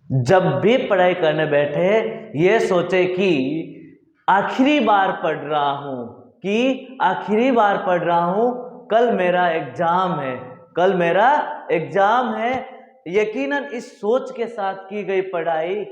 जब भी पढ़ाई करने बैठे ये सोचे कि आखिरी बार पढ़ रहा हूँ, कल मेरा एग्जाम है, कल मेरा एग्जाम है। यकीनन इस सोच के साथ की गई पढ़ाई,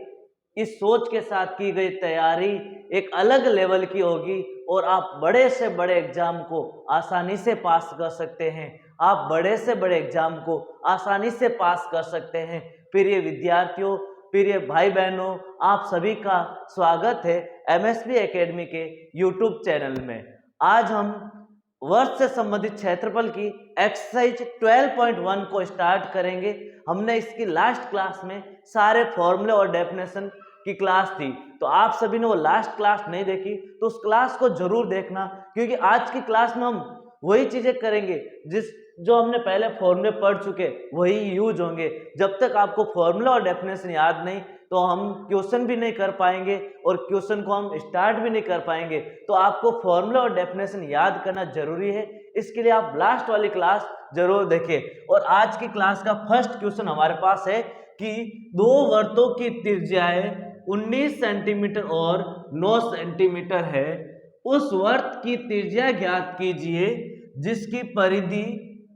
इस सोच के साथ की गई तैयारी एक अलग लेवल की होगी और आप बड़े से बड़े एग्जाम को आसानी से पास कर सकते हैं। आप बड़े से बड़े एग्जाम को आसानी से पास कर सकते हैं। प्रिय विद्यार्थियों, प्रिय भाई बहनों, आप सभी का स्वागत है एमएसपी एकेडमी के यूट्यूब चैनल में। आज हम वर्ष से संबंधित क्षेत्रफल की एक्सरसाइज 12.1 को स्टार्ट करेंगे। हमने इसकी लास्ट क्लास में सारे फॉर्मूले और डेफिनेशन की क्लास थी, तो आप सभी ने वो लास्ट क्लास नहीं देखी तो उस क्लास को जरूर देखना, क्योंकि आज की क्लास में हम वही चीजें करेंगे जो हमने पहले फॉर्मूले पढ़ चुके वही यूज होंगे। जब तक आपको फॉर्मूला और डेफिनेशन याद नहीं तो हम क्वेश्चन भी नहीं कर पाएंगे और क्वेश्चन को हम स्टार्ट भी नहीं कर पाएंगे। तो आपको फॉर्मूला और डेफिनेशन याद करना जरूरी है, इसके लिए आप लास्ट वाली क्लास जरूर देखें। और आज की क्लास का फर्स्ट क्वेश्चन हमारे पास है कि दो वृत्तों की त्रिज्याएं 19 सेंटीमीटर और 9 सेंटीमीटर है। उस वृत्त की त्रिज्या ज्ञात कीजिए जिसकी परिधि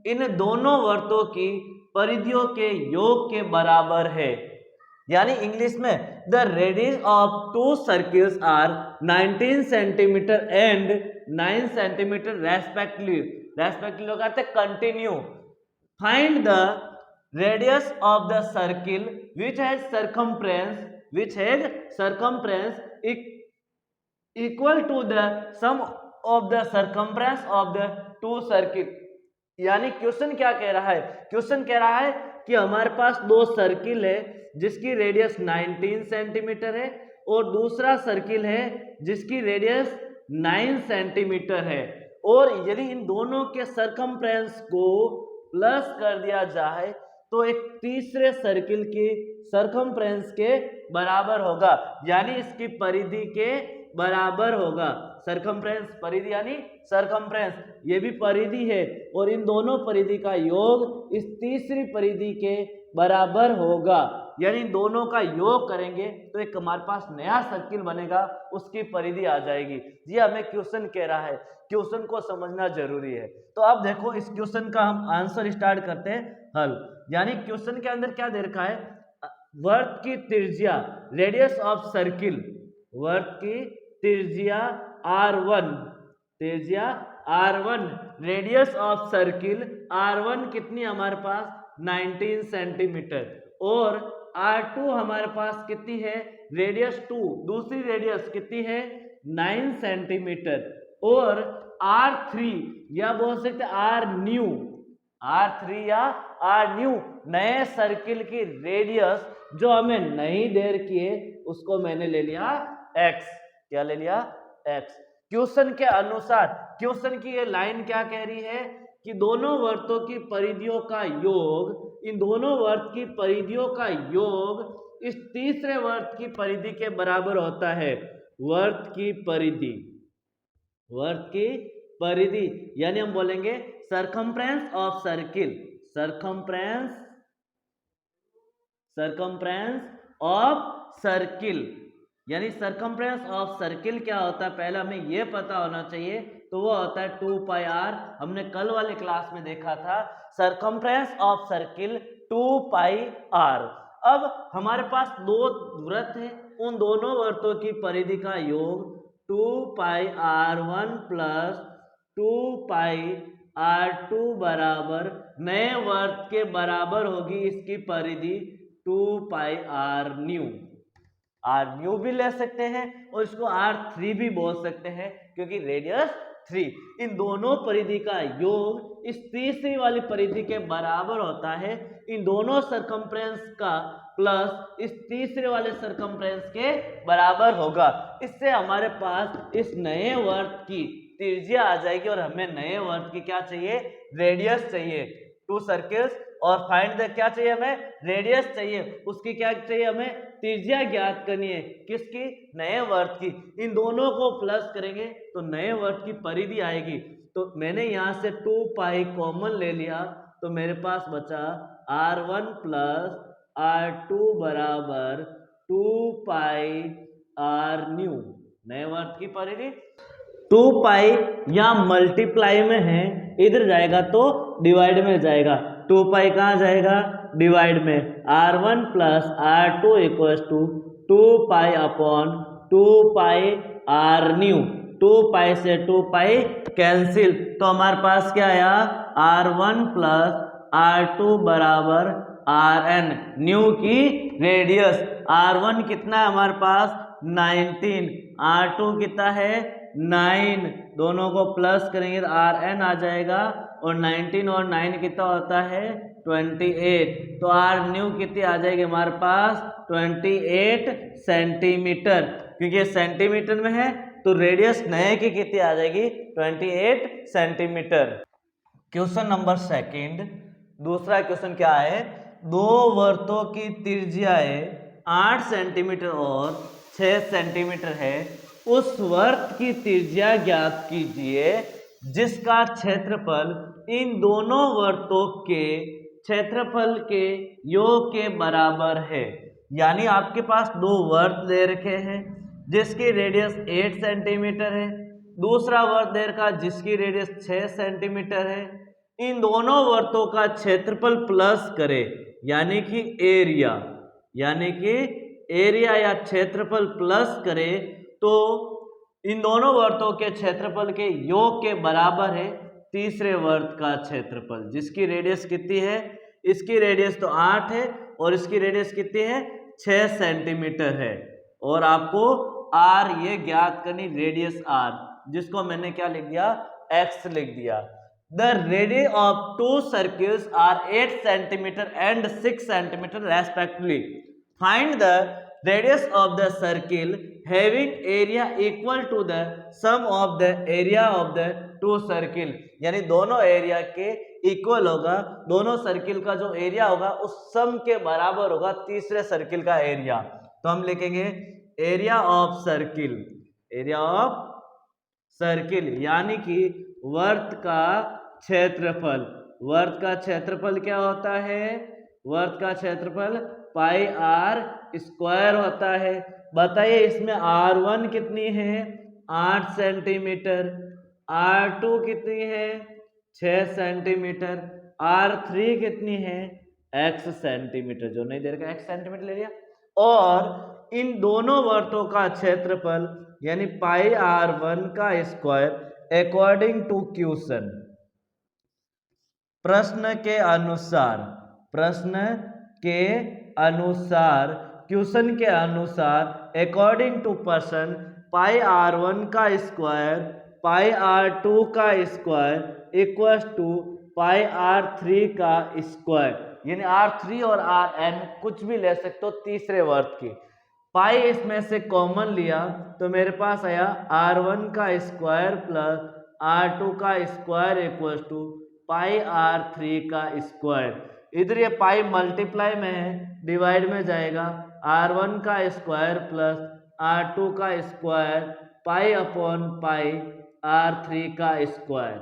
इन दोनों वृत्तों की परिधियों के योग के बराबर है। यानी इंग्लिश में the radius of two circles are 19 centimetre and 9 centimetre respectively कहते हैं continue. Find the radius of the circle which has circumference equal to the sum of the circumference of the two circle। यानी question क्या कह रहा है? Question कह रहा है कि हमारे पास दो सर्किल है जिसकी रेडियस 19 सेंटीमीटर है और दूसरा सर्किल है जिसकी रेडियस 9 सेंटीमीटर है, और यदि इन दोनों के सरकमफ्रेंस को प्लस कर दिया जाए तो एक तीसरे सर्किल की सरकमफ्रेंस के बराबर होगा, यानी इसकी परिधि के बराबर होगा। सरकमफ्रेंस परिधि यानी सरकमफ्रेंस, ये भी परिधि है और इन दोनों परिधि का योग इस तीसरी परिधि के बराबर होगा। यानी दोनों का योग करेंगे तो एक हमारे पास नया सर्किल बनेगा, उसकी परिधि आ जाएगी। जी हमें क्वेश्चन कह रहा है, क्वेश्चन को समझना जरूरी है। तो अब देखो इस क्वेश्चन का हम आंसर स्टार्ट करते हैं हल। यानी क्वेश्चन के अंदर क्या दे रखा है? वृत्त की त्रिज्या रेडियस ऑफ सर्किल, वृत्त की त्रिज्या R1, radius of circle R1 कितनी हमारे पास 19 सेंटीमीटर, और R2 हमारे पास कितनी है? रेडियस 2, दूसरी रेडियस कितनी है? 9 सेंटीमीटर, और R3 या बोल सकते R न्यू, R3 या R न्यू नए सर्किल की रेडियस जो हमें नहीं दे रखी है उसको मैंने ले लिया X। क्या ले लिया? X। क्वेश्चन के अनुसार क्वेश्चन की ये लाइन क्या कह रही है कि दोनों वृत्तों की परिधियों का योग, इन दोनों वृत्त की परिधियों का योग इस तीसरे वृत्त की परिधि के बराबर होता है। वृत्त की परिधि, वृत्त की परिधि यानी हम बोलेंगे circumference of circle, circumference of circle. यानी सरकमफ्रेंस ऑफ सर्किल क्या होता है पहले हमें यह पता होना चाहिए, तो वो होता है 2 पाई r। हमने कल वाले क्लास में देखा था circumference of circle 2 pi r। अब हमारे पास दो वृत्त हैं, उन दोनों वृत्तों की परिधि का योग 2 पाई r1 प्लस 2 पाई r2 बराबर नए वृत्त के बराबर होगी इसकी परिधि 2 पाई r न्यू भी ले सकते हैं और इसको R3 भी बोल सकते हैं क्योंकि रेडियस 3। इन दोनों परिधि का योग इस तीसरी वाली परिधि के बराबर होता है। इन दोनों सरकमफ्रेंस का प्लस इस तीसरे वाले सरकमफ्रेंस के बराबर होगा। इससे हमारे पास इस नए वृत्त की त्रिज्या आ जाएगी और हमें नए वृत्त की क्या चाहिए? रेडियस चाहिए। टू सर्किल्स और फाइंड द क्या चाहिए हमें? रेडियस चाहिए। उसकी क्या चाहिए हमें? त्रिज्या ज्ञात करनी है। किसकी? नए वृत्त की। इन दोनों को प्लस करेंगे तो नए वृत्त की परिधि आएगी। तो मैंने यहां से 2 पाई कॉमन ले लिया तो मेरे पास बचा R1 प्लस R2 बराबर 2 पाई आर न्यू। नए वर्त की परिधि 2 पाई या मल्टीप्लाई में है, इधर जाएगा तो डिवाइड में जाएगा। 2 पाई कहाँ जाएगा? डिवाइड में। R1 plus R2 equal to 2 pi upon 2 pi R new. 2 pi से 2 पाई कैंसिल, तो हमारे पास क्या आया? R1 प्लस R2 बराबर Rn, न्यू की रेडियस। R1 कितना है हमारे पास? 19। R2 कितना है? 9। दोनों को प्लस करेंगे तो Rn आ जाएगा, और 19 और 9 कितना होता है? 28। तो आर न्यू कितनी आ जाएगी हमारे पास? 28 सेंटीमीटर। क्योंकि ये सेंटीमीटर में है तो रेडियस नए की कितनी आ जाएगी? 28 सेंटीमीटर। क्वेश्चन नंबर सेकंड, दूसरा क्वेश्चन क्या है? दो वर्तों की त्रिज्याएं 8 सेंटीमीटर और 6 सेंटीमीटर है। उस वर्त की त्रिज्या ज्ञात कीजिए जिसका क्षेत्रफल इन दोनों वर्तों के क्षेत्रफल के योग के बराबर है। यानी आपके पास दो वर्त दे रखे हैं जिसकी रेडियस 8 सेंटीमीटर है, दूसरा वर्त दे रखा जिसकी रेडियस 6 सेंटीमीटर है। इन दोनों वर्तों का क्षेत्रफल प्लस करें, यानी कि एरिया या क्षेत्रफल प्लस करें, तो इन दोनों वर्तों के क्षेत्रफल के योग के बराबर है तीसरे वर्त का क्षेत्रफल, जिसकी रेडियस कितनी है? इसकी रेडियस तो 8 है और इसकी रेडियस कितनी है? 6 सेंटीमीटर है। और आपको आर ये ज्ञात करनी, रेडियस आर, जिसको मैंने क्या लिख दिया? एक्स लिख दिया। The radius of two circles are 8 centimeter and 6 centimeter respectively. Find the radius of the circle having area equal to the sum of the area of the two circle. यानी दोनों area के equal होगा, दोनों circle का जो area होगा उस सम के बराबर होगा तीसरे सर्किल का एरिया। तो हम लिखेंगे area of circle, area of circle यानी कि वर्त का क्षेत्रफल। वर्त का क्षेत्रफल क्या होता है? वर्त का क्षेत्रफल पाई आर स्क्वायर होता है। बताइए इसमें R1 कितनी है? 8 सेंटीमीटर। R2 कितनी है? 6 सेंटीमीटर। R3 कितनी है? x सेंटीमीटर, जो नहीं दे रखा x सेंटीमीटर ले लिया। और इन दोनों वर्तों का क्षेत्रफल यानी पाई R1 का स्क्वायर अकॉर्डिंग टू क्वेश्चन, प्रश्न के अनुसार क्वेश्चन के अनुसार according to person, pi R1 का स्क्वायर पाई R2 का square equals to pi R3 का स्क्वायर। यानी R3 और Rn कुछ भी ले सकते हो तीसरे वर्त की। पाई इसमें से कॉमन लिया तो मेरे पास आया R1 का स्क्वायर प्लस R2 का square equals to pi R3 का स्क्वायर। इधर ये पाई मल्टीप्लाई में है, डिवाइड में जाएगा। R1 का स्क्वायर प्लस R2 का square pi upon pi R3 का स्क्वायर।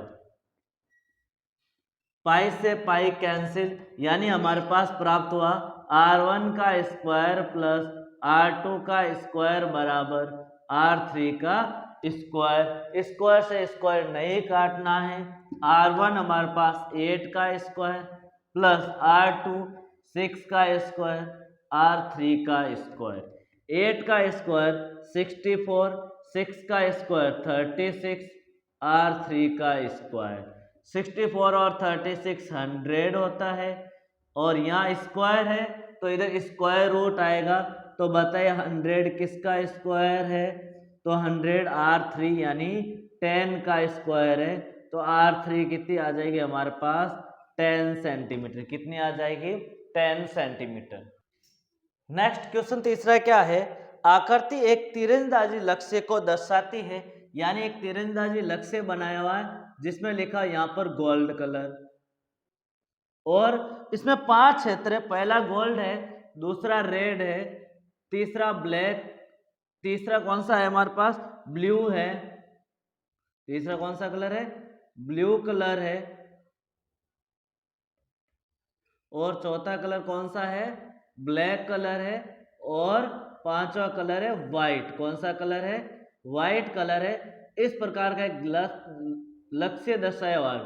पाई से पाई कैंसिल, यानी हमारे पास प्राप्त हुआ R1 का स्क्वायर प्लस R2 का स्क्वायर बराबर R3 का स्क्वायर। स्क्वायर से स्क्वायर नहीं काटना है। R1 हमारे पास 8 का स्क्वायर प्लस R2 6 का स्क्वायर R3 का स्क्वायर। 8 का स्क्वायर 64, 6 का स्क्वायर 36, R3 का स्क्वायर। 64 और 36 100 होता है, और यहाँ स्क्वायर है तो इधर स्क्वायर रूट आएगा। तो बताइए 100 किसका स्क्वायर है? तो 100 R3 यानी 10 का स्क्वायर है। तो R3 कितनी आ जाएगी हमारे पास? 10 सेंटीमीटर। कितनी आ जाएगी? 10 सेंटीमीटर। नेक्स्ट क्वेश्चन तीसरा क्या है? आकृति एक तीरंदाजी लक्ष्य को दर्शाती है, यानी एक तीरंदाजी लक्ष्य बनाया हुआ है जिसमें लिखा यहाँ पर गोल्ड कलर, और इसमें 5 क्षेत्र है। पहला गोल्ड है, दूसरा रेड है, तीसरा ब्लैक, तीसरा कौन सा है हमारे पास? ब्लू है। तीसरा कौन सा कलर है? ब्लू कलर है। और चौथा कलर कौन सा है? ब्लैक कलर है और पांचवा कलर है व्हाइट। कौन सा कलर है? व्हाइट कलर है। इस प्रकार का एक लक्ष्य दर्शाया हुआ है।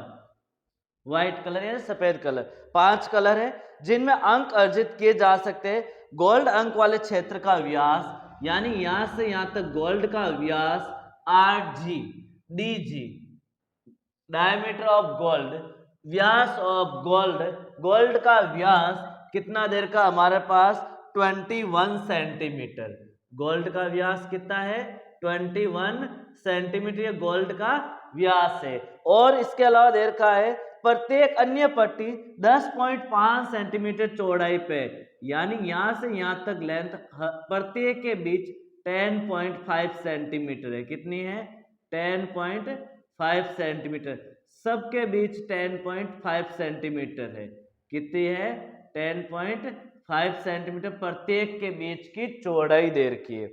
व्हाइट कलर यानी सफेद कलर। 5 कलर है जिनमें अंक अर्जित किए जा सकते हैं। गोल्ड अंक वाले क्षेत्र का व्यास यानी यहां से यहां तक गोल्ड का व्यास RG DG, diameter of gold, Vyas of gold, gold का व्यास कितना देर का हमारे पास 21 सेंटीमीटर। गोल्ड का व्यास कितना है? 21 सेंटीमीटर ये गोल्ड का व्यास है। और इसके अलावा देर का है प्रत्येक अन्य पट्टी 10.5 सेंटीमीटर चौड़ाई पे, यानी यहां से यहां तक लेंथ प्रत्येक के बीच 10.5 सेंटीमीटर है। कितनी है? 10.5 सेंटीमीटर। सबके बीच 10.5 सेंटीमीटर है। कितनी है? 10.5 सेंटीमीटर प्रत्येक के बीच की चौड़ाई दे रखी है।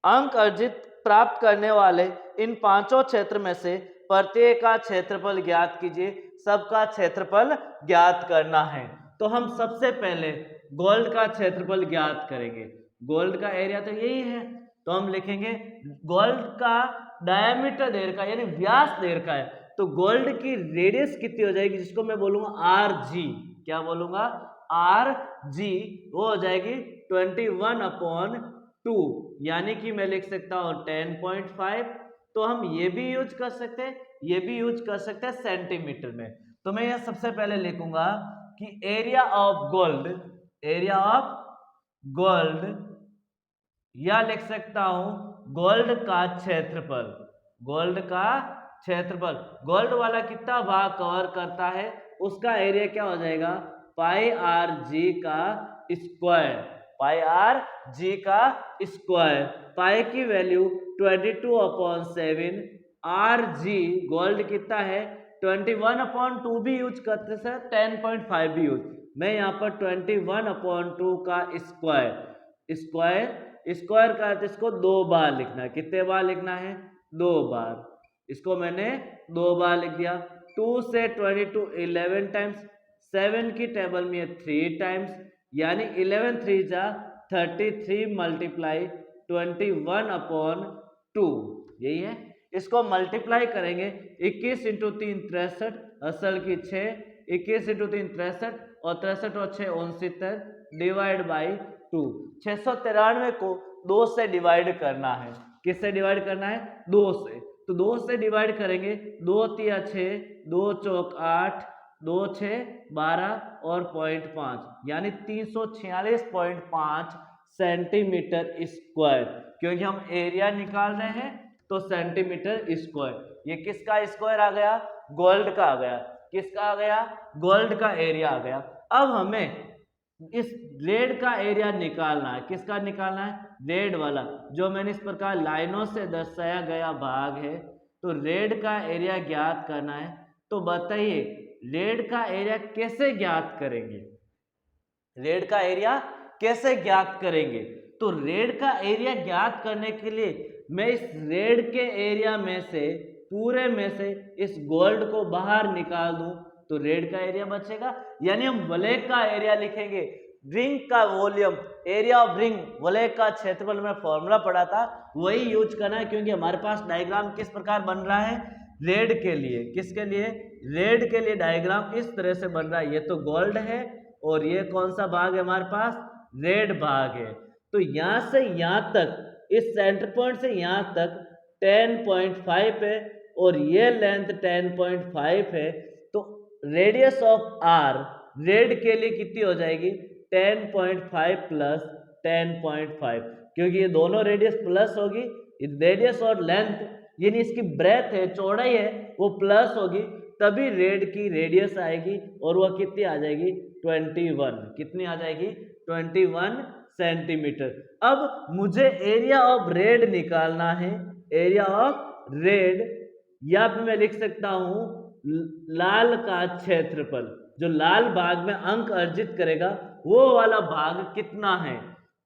अंक अर्जित प्राप्त करने वाले इन पांचों क्षेत्र में से प्रत्येक का क्षेत्रफल ज्ञात कीजिए। सबका क्षेत्रफल ज्ञात करना है। तो हम सबसे पहले गोल्ड का क्षेत्रफल ज्ञात करेंगे। गोल्ड का एरिया तो यही है, तो हम लिखेंगे गोल्ड का डायमीटर देर का यानी व्यास देर का है, तो गोल्ड की रेडियस कितनी हो जाएगी, जिसको मैं बोलूंगा RG। क्या बोलूंगा? RG। वो हो जाएगी 21/2, यानी कि मैं लिख सकता हूं 10.5। तो हम ये भी यूज कर सकते हैं, ये भी यूज कर सकते हैं सेंटीमीटर में। तो मैं यह सबसे पहले लिखूंगा कि area of gold, area of gold, या लिख सकता हूं गोल्ड का क्षेत्रफल, गोल्ड का क्षेत्रफल। गोल्ड वाला कितना भाग कवर करता है उसका एरिया क्या हो जाएगा? पाई RG का स्क्वायर, पाई RG का स्क्वायर। पाई की वैल्यू 22/7। RG गोल्ड कितना है? 21/2 भी यूज करते सर, 10.5 भी यूज। मैं यहाँ पर 21/2 का स्क्वायर, स्क्वायर स्क्वायर का अर्थ इसको 2 बार लिखना है। कितने बार लिखना है? 2 बार। इसको मैंने 2 बार लिख दिया। 2 से 22 11 टाइम्स, 7 की टेबल में 3 टाइम्स, यानी 11 3 जा 33 मल्टीप्लाई 21/2, यही है। इसको मल्टीप्लाई करेंगे 21 × 3 63, असल की 6, 21 × 3 63 और 63 और 6 69, डिवाइड बाई 2। 693 को 2 से डिवाइड करना है। किससे डिवाइड करना है? 2 से। तो 2 से डिवाइड करेंगे, 2 3 6, 2 चौक 8, 2 6 12 और 0.5, यानी 346.5 सेंटीमीटर स्क्वायर। क्योंकि हम एरिया निकाल रहे हैं तो सेंटीमीटर स्क्वायर। ये किसका स्क्वायर आ गया? गोल्ड का आ गया। किसका आ गया? गोल्ड का एरिया आ गया। अब हमें इस रेड का एरिया निकालना है। किसका निकालना है? रेड वाला, जो मैंने इस प्रकार लाइनों से दर्शाया गया भाग है। तो रेड का एरिया ज्ञात करना है। तो बताइए रेड का एरिया कैसे ज्ञात करेंगे? रेड का एरिया कैसे ज्ञात करेंगे? तो रेड का एरिया ज्ञात करने के लिए मैं इस रेड के एरिया में से, पूरे में से इस गोल्ड को बाहर निकाल दूं तो रेड का एरिया बचेगा। यानी हम ब्लैक का एरिया लिखेंगे। रिंग का volume, area of ring, black का क्षेत्रफल में फॉर्मूला पढ़ा था, वही यूज करना है। क्योंकि हमारे पास डायग्राम किस प्रकार बन रहा है? रेड के लिए। किसके लिए? रेड के लिए डायग्राम इस तरह से बन रहा है। ये तो गोल्ड है और ये कौन सा भाग है हमारे पास? रेड भाग है। तो यहां से यहां तक, इस सेंटर पॉइंट से यहां तक 10.5 है और ये लेंथ 10.5 है। तो रेडियस ऑफ आर रेड के लिए कितनी हो जाएगी? 10.5 प्लस 10.5, क्योंकि ये दोनों रेडियस प्लस होगी। रेडियस और लेंथ यानी इसकी ब्रेथ है, चौड़ाई है, वो प्लस होगी, तभी रेड की रेडियस आएगी और वह कितनी आ जाएगी? 21। कितनी आ जाएगी? 21 सेंटीमीटर। अब मुझे एरिया ऑफ रेड निकालना है। एरिया ऑफ रेड, या फिर मैं लिख सकता हूं लाल का क्षेत्रफल। जो लाल भाग में अंक अर्जित करेगा वो वाला भाग कितना है?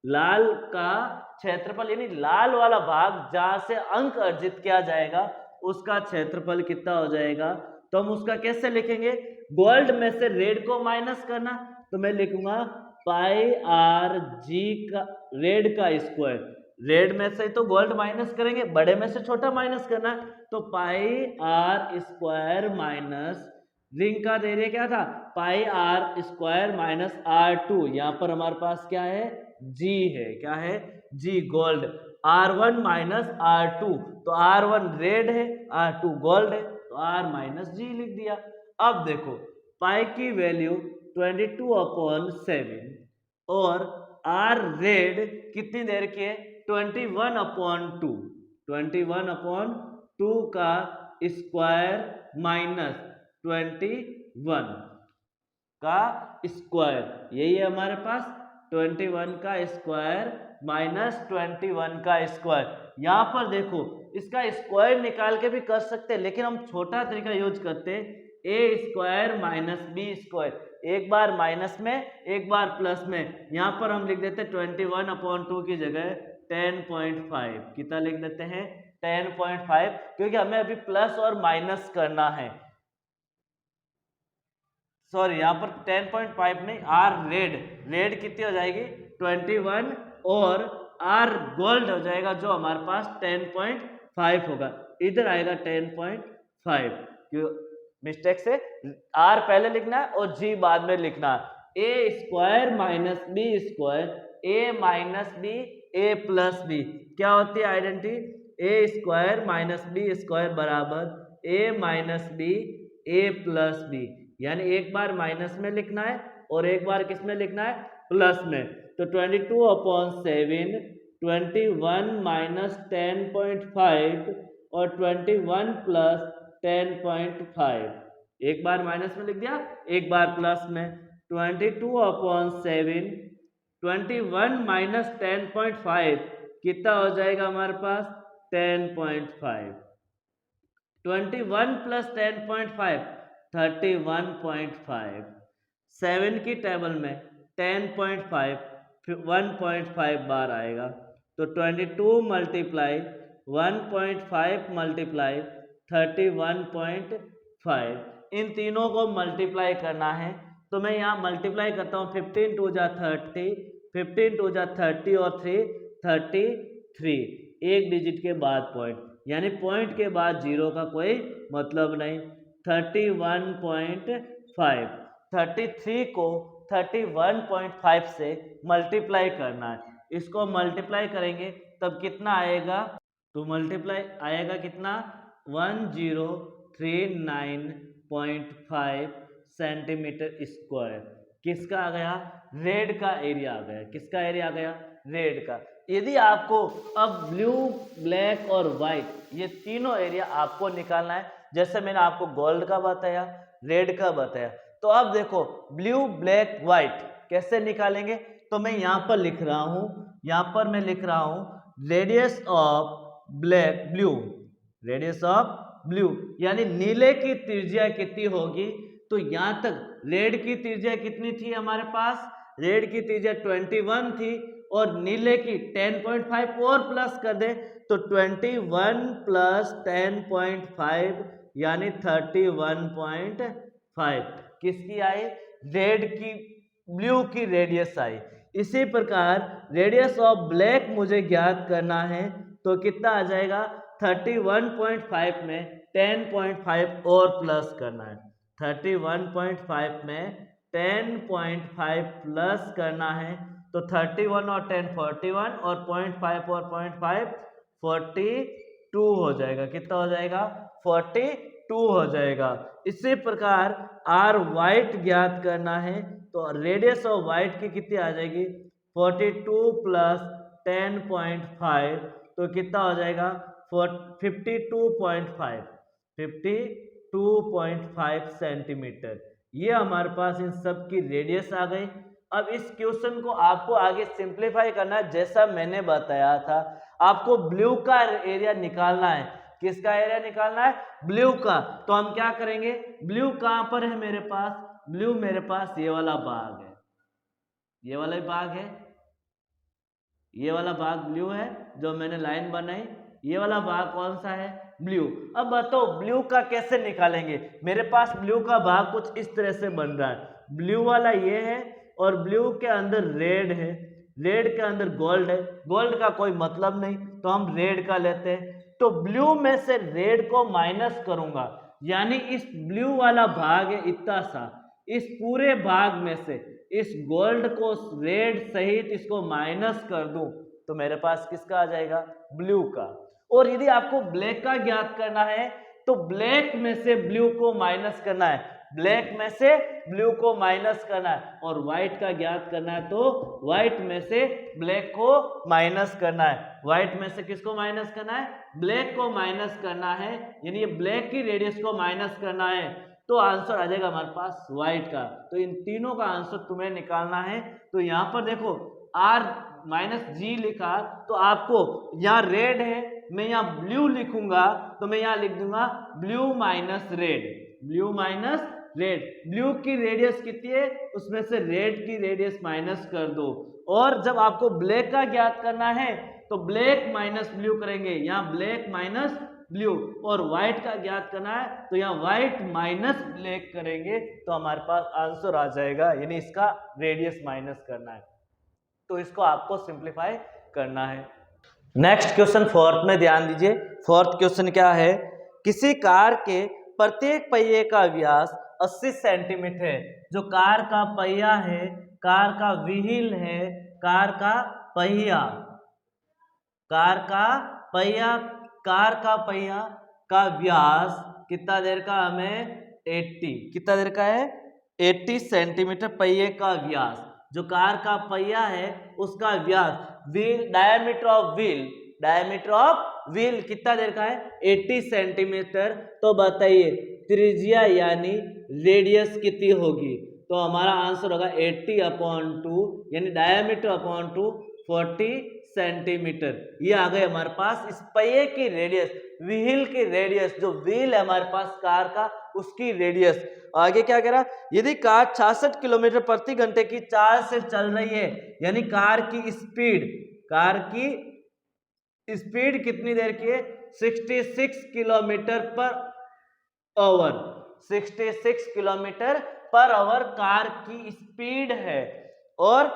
लाल का क्षेत्रफल यानी लाल वाला भाग जहां से अंक अर्जित किया जाएगा उसका क्षेत्रफल कितना हो जाएगा? तो हम उसका कैसे लिखेंगे? गोल्ड में से रेड को माइनस करना, तो मैं लिखूंगा पाई आर जी का रेड का स्क्वायर, रेड में से तो गोल्ड माइनस करेंगे, बड़े में से छोटा माइनस करना है, तो पाई आर स्क्वायर माइनस रिंग का एरिया क्या था, पाई आर स्क्वायर माइनस R2, यहाँ पर हमारे पास क्या है, जी है, क्या है, जी गोल्ड, R1 माइनस R2, तो R1 रेड है, R2 गोल्ड है, तो R माइनस जी लिख दिया। अब देखो पाई की वैल्यू 22/7 और R रेड कितनी देर के, 21/2, 21/2 का स्क्वायर माइनस 21 का स्क्वायर, यही है हमारे पास 21 का स्क्वायर माइनस 21 का स्क्वायर। यहाँ पर देखो इसका स्क्वायर निकाल के भी कर सकते हैं, लेकिन हम छोटा तरीका यूज करते हैं, ए स्क्वायर माइनस बी स्क्वायर, एक बार माइनस में एक बार प्लस में, यहाँ पर हम लिख देते हैं 21/2 की जगह 10.5, कितना लिख देते हैं 10.5, क्योंकि हमें अभी प्लस और माइनस करना है, सॉरी यहाँ पर 10.5 नहीं, आर रेड, रेड कितनी हो जाएगी 21 और आर गोल्ड हो जाएगा जो हमारे पास 10.5 होगा, इधर आएगा 10.5, क्यों मिस्टेक से आर पहले लिखना है और जी बाद में लिखना है। ए स्क्वायर माइनस बी स्क्वायर, ए माइनस बी ए प्लस बी, क्या होती है आइडेंटिटी, ए स्क्वायर माइनस बी स्क्वायर बराबर ए माइनस बी ए प्लस बी, यानी एक बार माइनस में लिखना है और एक बार किस में लिखना है, प्लस में, तो 22/7 21 माइनस 10.5 और 21 प्लस 10.5, एक बार माइनस में लिख दिया एक बार प्लस में, 22/7 21 माइनस 10.5 कितना हो जाएगा हमारे पास 10.5, 21 प्लस 10.5 31.5, 7 की टेबल में 10.5 1.5 बार आएगा, तो 22 मल्टीप्लाई 1.5 मल्टीप्लाई 31.5, इन तीनों को मल्टीप्लाई करना है, तो मैं यहाँ मल्टीप्लाई करता हूँ, 15 2 जा 30, 15 2 जा 30 और 3 33, एक डिजिट के बाद पॉइंट, यानी पॉइंट के बाद जीरो का कोई मतलब नहीं, 31.5, 33 को 31.5 से मल्टीप्लाई करना है, इसको मल्टीप्लाई करेंगे तब कितना आएगा, तो मल्टीप्लाई आएगा कितना 1039.5 सेंटीमीटर स्क्वायर, किसका आ गया, रेड का एरिया आ गया, किसका एरिया आ गया, रेड का। यदि आपको अब ब्लू ब्लैक और व्हाइट ये तीनों एरिया आपको निकालना है, जैसे मैंने आपको गोल्ड का बताया, रेड का बताया, तो अब देखो ब्लू ब्लैक व्हाइट कैसे निकालेंगे, तो मैं यहाँ पर लिख रहा हूँ, यहाँ पर मैं लिख रहा हूँ radius of black blue, radius of blue यानी नीले की त्रिज्या कितनी होगी, तो यहाँ तक रेड की त्रिज्या कितनी थी हमारे पास, रेड की त्रिज्या 21 थी और नीले की 10.5 और प्लस कर दे तो 21 प्लस 10.5 यानी 31.5 किसकी आई, रेड की, ब्लू की रेडियस आई। इसी प्रकार रेडियस ऑफ ब्लैक मुझे ज्ञात करना है, तो कितना आ जाएगा 31.5 में 10.5 और प्लस करना है, 31.5 में 10.5 प्लस करना है, तो 31 और 10 41 और 0.5 और 0.5 42 हो जाएगा, कितना हो जाएगा 42 हो जाएगा। इसी प्रकार आर वाइट ज्ञात करना है, तो रेडियस ऑफ वाइट की कितनी आ जाएगी 42 प्लस 10.5, तो कितना हो जाएगा 52.5 52.5 सेंटीमीटर। ये हमारे पास इन सब की रेडियस आ गई। अब इस क्वेश्चन को आपको आगे सिंप्लीफाई करना है, जैसा मैंने बताया था, आपको ब्लू का एरिया निकालना है। किसका एरिया निकालना है, ब्लू का। तो हम क्या करेंगे, ब्लू कहां पर है मेरे पास, ब्लू मेरे पास ये वाला भाग है, ये वाला भाग है, ये वाला भाग ब्लू है जो मैंने लाइन बनाई, ये वाला भाग कौन सा है, ब्लू। अब बताओ ब्लू का कैसे निकालेंगे, मेरे पास ब्लू का भाग कुछ इस तरह से बन रहा है, ब्लू वाला ये है और ब्लू के अंदर रेड है, रेड के अंदर गोल्ड है, गोल्ड का कोई मतलब नहीं तो हम रेड का लेते हैं। तो ब्लू में से रेड को माइनस करूंगा, यानी इस ब्लू वाला भाग है इतना सा, इस पूरे भाग में से इस गोल्ड को रेड सहित इसको माइनस कर दूं तो मेरे पास किसका आ जाएगा, ब्लू का। और यदि आपको ब्लैक का ज्ञात करना है तो ब्लैक में से ब्लू को माइनस करना है, ब्लैक में से ब्लू को माइनस करना है, और व्हाइट का ज्ञात करना है तो व्हाइट में से ब्लैक को माइनस करना है। व्हाइट में से किसको माइनस करना है, ब्लैक को माइनस करना है, यानी ये ब्लैक की रेडियस को माइनस करना है, तो आंसर आ जाएगा हमारे पास व्हाइट का। तो इन तीनों का आंसर तुम्हें निकालना है। तो यहाँ पर देखो R माइनस जी लिखा, तो आपको यहाँ रेड है, मैं यहाँ ब्लू लिखूंगा तो मैं यहाँ लिख दूंगा blue minus red, blue minus red. Blue की रेडियस कितनी है, उसमें से रेड की रेडियस माइनस कर दो। और जब आपको ब्लैक का ज्ञात करना है तो ब्लैक माइनस ब्लू करेंगे, यहाँ ब्लैक माइनस ब्लू, और व्हाइट का ज्ञात करना है तो यहाँ व्हाइट माइनस ब्लैक करेंगे तो हमारे पास आंसर आ जाएगा, यानी इसका रेडियस माइनस करना है। तो इसको आपको सिंप्लीफाई करना है। नेक्स्ट क्वेश्चन फोर्थ में ध्यान दीजिए। फोर्थ क्वेश्चन क्या है, किसी कार के प्रत्येक पहिए का व्यास 80 सेंटीमीटर है। जो कार का पहिया है, कार का व्हील है, कार का पहिया, कार का पहिया, कार का पहिया का व्यास कितना देर का, हमें 80, कितना देर का है, 80 सेंटीमीटर पहिए का व्यास। जो कार का पहिया है उसका व्यास, wheel diameter of wheel, diameter of wheel कितना देर का है, 80 सेंटीमीटर। तो बताइए त्रिज्या यानी रेडियस कितनी होगी, तो हमारा आंसर होगा 80/2, यानी डायमीटर अपॉन 2 40 सेंटीमीटर। ये आ गए हमारे पास इस पहिए की रेडियस, व्हील की रेडियस, जो व्हील है हमारे पास कार का उसकी रेडियस। आगे क्या कह रहा, यदि कार 66 किलोमीटर प्रति घंटे की चाल से चल रही है, यानी कार की स्पीड, कार की स्पीड कितनी देर की है, 66 kilometre per hour, 66 kilometre per hour car की स्पीड है, और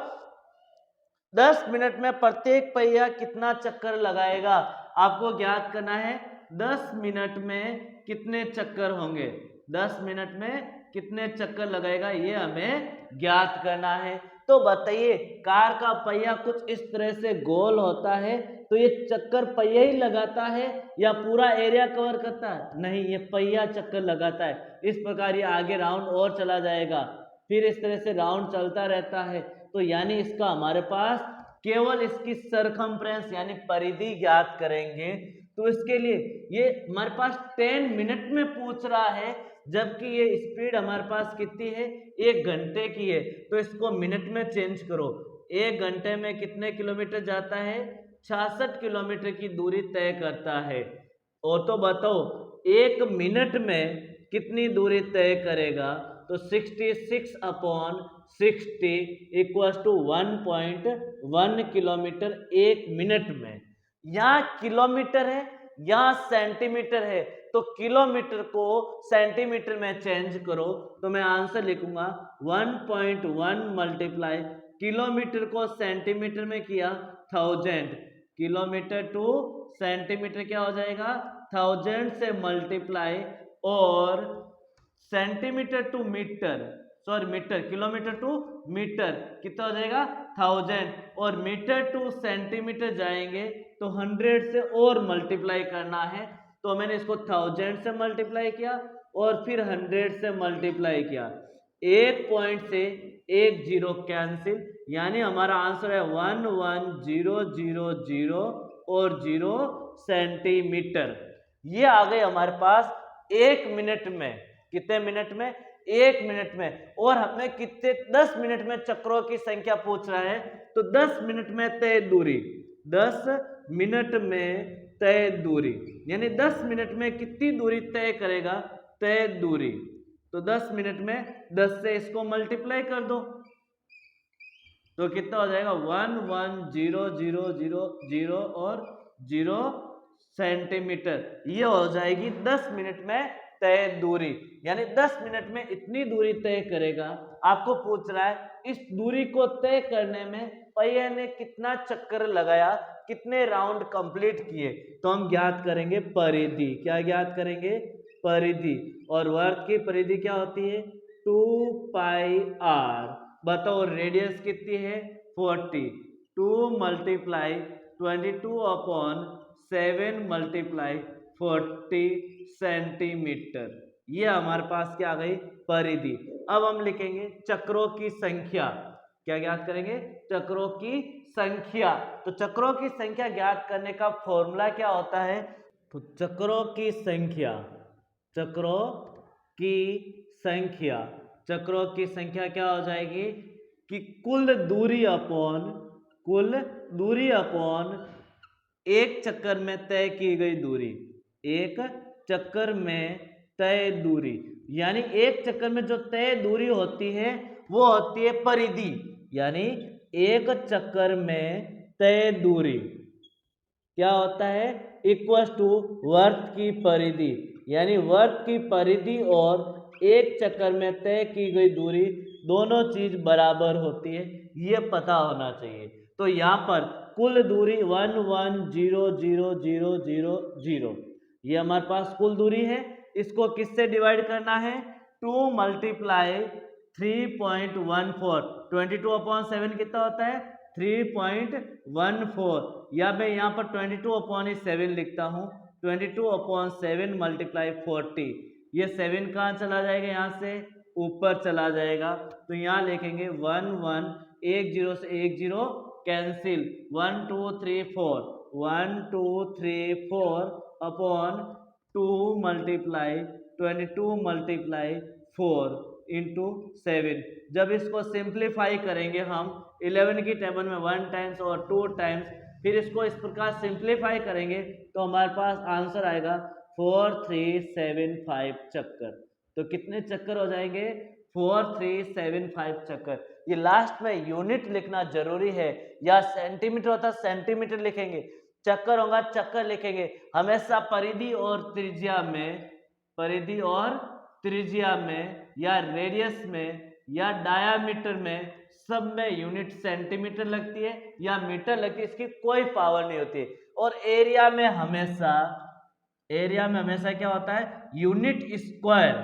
10 मिनट में प्रत्येक पहिया कितना चक्कर लगाएगा, आपको ज्ञात करना है 10 मिनट में कितने चक्कर होंगे, 10 मिनट में कितने चक्कर लगाएगा ये हमें ज्ञात करना है। तो बताइए कार का पहिया कुछ इस तरह से गोल होता है, तो ये चक्कर पहिया ही लगाता है या पूरा एरिया कवर करता है, नहीं, ये पहिया चक्कर लगाता है। इस प्रकार ये आगे राउंड और चला जाएगा, फिर इस तरह से राउंड चलता रहता है। तो यानी इसका हमारे पास केवल इसकी सरकमफ्रेंस यानी परिधि ज्ञात करेंगे। तो इसके लिए ये हमारे पास 10 मिनट में पूछ रहा है, जबकि ये स्पीड हमारे पास कितनी है, 1 घंटे की है। तो इसको मिनट में चेंज करो, 1 घंटे में कितने किलोमीटर जाता है, 66 किलोमीटर की दूरी तय करता है। और तो बताओ 1 मिनट में कितनी दूरी तय करेगा, तो 66/60 इक्वल्स टू 1.1 किलोमीटर 1 मिनट में। यहाँ किलोमीटर है, यहाँ सेंटीमीटर है, तो किलोमीटर को सेंटीमीटर में चेंज करो, तो मैं आंसर लिखूंगा 1.1 मल्टीप्लाई किलोमीटर को सेंटीमीटर में किया 1000, किलोमीटर टू सेंटीमीटर क्या हो जाएगा 1000 से मल्टीप्लाई, और centimetre to metre, sorry metre, kilometre to metre कितना हो जाएगा 1000, और मीटर टू सेंटीमीटर जाएंगे तो 100 से और मल्टीप्लाई करना है। तो मैंने इसको 1000 से मल्टीप्लाई किया और फिर 100 से मल्टीप्लाई किया, एक पॉइंट से एक जीरो कैंसिल, यानी हमारा आंसर है 11000 और 0 सेंटीमीटर। ये आ गए हमारे पास 1 मिनट में, कितने मिनट में, 1 मिनट में। और हमें कितने 10 मिनट में चक्रों की संख्या पूछ रहा है, तो 10 मिनट में तय दूरी, 10 मिनट में तय दूरी, यानी 10 मिनट में कितनी दूरी तय करेगा, तय दूरी। तो 10 मिनट में 10 से इसको मल्टीप्लाई कर दो, तो कितना हो जाएगा 11000 और 0 सेंटीमीटर। ये हो जाएगी 10 मिनट में तय दूरी, यानी 10 मिनट में इतनी दूरी तय करेगा। आपको पूछ रहा है इस दूरी को तय करने में पहिए ने कितना चक्कर लगाया, कितने राउंड कंप्लीट किए, तो हम ज्ञात करेंगे परिधि। क्या ज्ञात करेंगे? परिधि। और वर्ग की परिधि क्या होती है? 2 पाई आर। बताओ रेडियस कितनी है? 40। 2 मल्टीप्लाई 22/7 मल्टीप्लाई 40 सेंटीमीटर। ये हमारे पास क्या आ गई? परिधि। अब हम लिखेंगे चक्रों की संख्या। क्या ज्ञात करेंगे? चक्रों की संख्या। तो चक्रों की संख्या ज्ञात करने का फॉर्मूला क्या होता है? तो चक्रों की संख्या, चक्रों की संख्या, चक्रों की संख्या क्या हो जाएगी कि कुल दूरी अपॉन एक चक्कर में तय की गई दूरी, एक चक्कर में तय दूरी, यानी एक चक्कर में जो तय दूरी होती है वो होती है परिधि, यानी एक चक्कर में तय दूरी क्या होता है? इक्वल टू वर्त की परिधि, यानी वर्त की परिधि और एक चक्कर में तय की गई दूरी दोनों चीज बराबर होती है, ये पता होना चाहिए। तो यहाँ पर कुल दूरी 1 1 0 0 0 0 0, ये हमारे पास कुल दूरी है। इसको किससे डिवाइड करना है? 2 मल्टीप्लाई 3.14, 22/7 कितना होता है? 3.14, या मैं यहाँ पर 22/7 लिखता हूँ। 22/7 मल्टीप्लाई 40, ये 7 कहाँ चला जाएगा? यहाँ से ऊपर चला जाएगा। तो यहाँ लिखेंगे 1 1, एक 0 से एक 0 cancel, 1 2 3 4, 1 2 3 4 upon 2 multiply 22 multiply 4 into 7। जब इसको सिंप्लीफाई करेंगे हम 11 की टेबल में 1 टाइम्स और 2 टाइम्स, फिर इसको इस प्रकार सिंप्लीफाई करेंगे तो हमारे पास आंसर आएगा 4375 चक्कर। तो कितने चक्कर हो जाएंगे? 4375 चक्कर। ये लास्ट में यूनिट लिखना जरूरी है, या सेंटीमीटर होता सेंटीमीटर लिखेंगे, चक्कर होगा चक्कर लिखेंगे। हमेशा परिधि और त्रिज्या में, परिधि और त्रिज्या में या रेडियस में या डायामीटर में सब में यूनिट सेंटीमीटर लगती है या मीटर लगती है, इसकी कोई पावर नहीं होती। और एरिया में हमेशा क्या होता है? यूनिट स्क्वायर,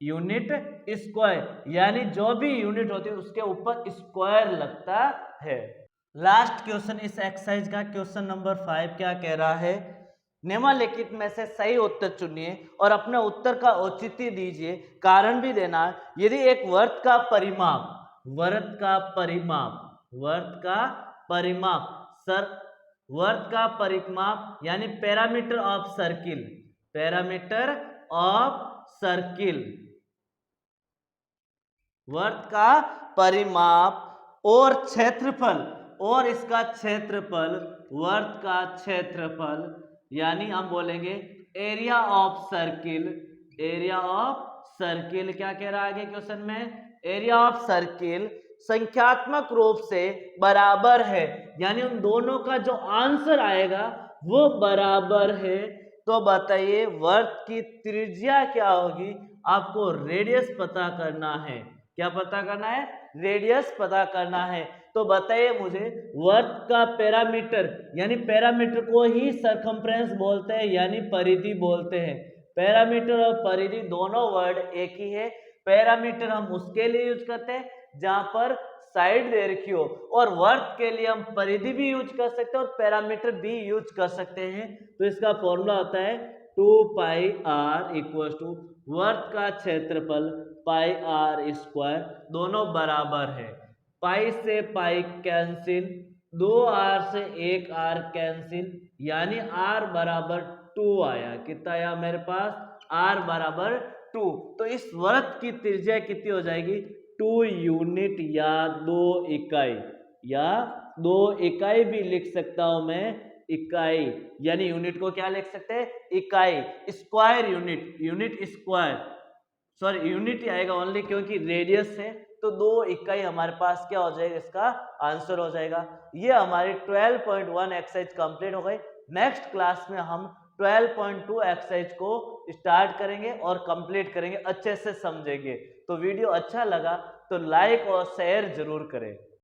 यूनिट स्क्वायर, यानी जो भी यूनिट होती है उसके ऊपर स्क्वायर लगता है। लास्ट क्वेश्चन इस एक्सरसाइज का, क्वेश्चन नंबर 5 क्या कह रहा है? निम्नलिखित में से सही उत्तर चुनिए और अपने उत्तर का औचित्य दीजिए, कारण भी देना। यदि एक वर्त का परिमाप, वर्त का परिमाप यानी पैरामीटर ऑफ सर्किल, वर्त का परिमाप और क्षेत्रफल, और इसका क्षेत्रफल, वर्त का क्षेत्रफल, यानी हम बोलेंगे एरिया ऑफ सर्किल, क्या कह रहा है आगे क्वेश्चन में? एरिया ऑफ सर्किल संख्यात्मक रूप से बराबर है, यानी उन दोनों का जो आंसर आएगा वो बराबर है। तो बताइए वर्त की त्रिज्या क्या होगी? आपको रेडियस पता करना है। क्या पता करना है? रेडियस पता करना है। तो बताइए मुझे वर्त का पैरामीटर, यानी पैरामीटर को ही सरकमफ्रेंस बोलते हैं यानी परिधि बोलते हैं। पैरामीटर और परिधि दोनों वर्ड एक ही है। पैरामीटर हम उसके लिए यूज करते हैं जहां पर साइड दे रखी हो, और वर्त के लिए हम परिधि भी यूज कर सकते हैं और पैरामीटर भी यूज कर सकते हैं। तो इसका फॉर्मूला होता है 2 पाई आर इक्वल टू वर्त का क्षेत्रफल पाई आर स्क्वायर, दोनों बराबर है। पाई से पाई कैंसिल, 2 आर से 1 आर कैंसिल, यानी आर बराबर 2 आया। कितना आया मेरे पास? आर बराबर 2। तो इस वर्त की त्रिज्या कितनी हो जाएगी? 2 यूनिट या 2 इकाई, या 2 इकाई भी लिख सकता हूं मैं, इकाई, यानी यूनिट को क्या लिख सकते हैं? इकाई। Square unit square, sorry unit ही आएगा ओनली क्योंकि रेडियस है। तो 2 इकाई हमारे पास क्या हो जाएगा? इसका आंसर हो जाएगा। ये हमारी 12.1 एक्सरसाइज कंप्लीट हो गई। नेक्स्ट क्लास में हम 12.2 एक्सरसाइज को स्टार्ट करेंगे और कंप्लीट करेंगे, अच्छे से समझेंगे। तो वीडियो अच्छा लगा तो लाइक और शेयर जरूर करें।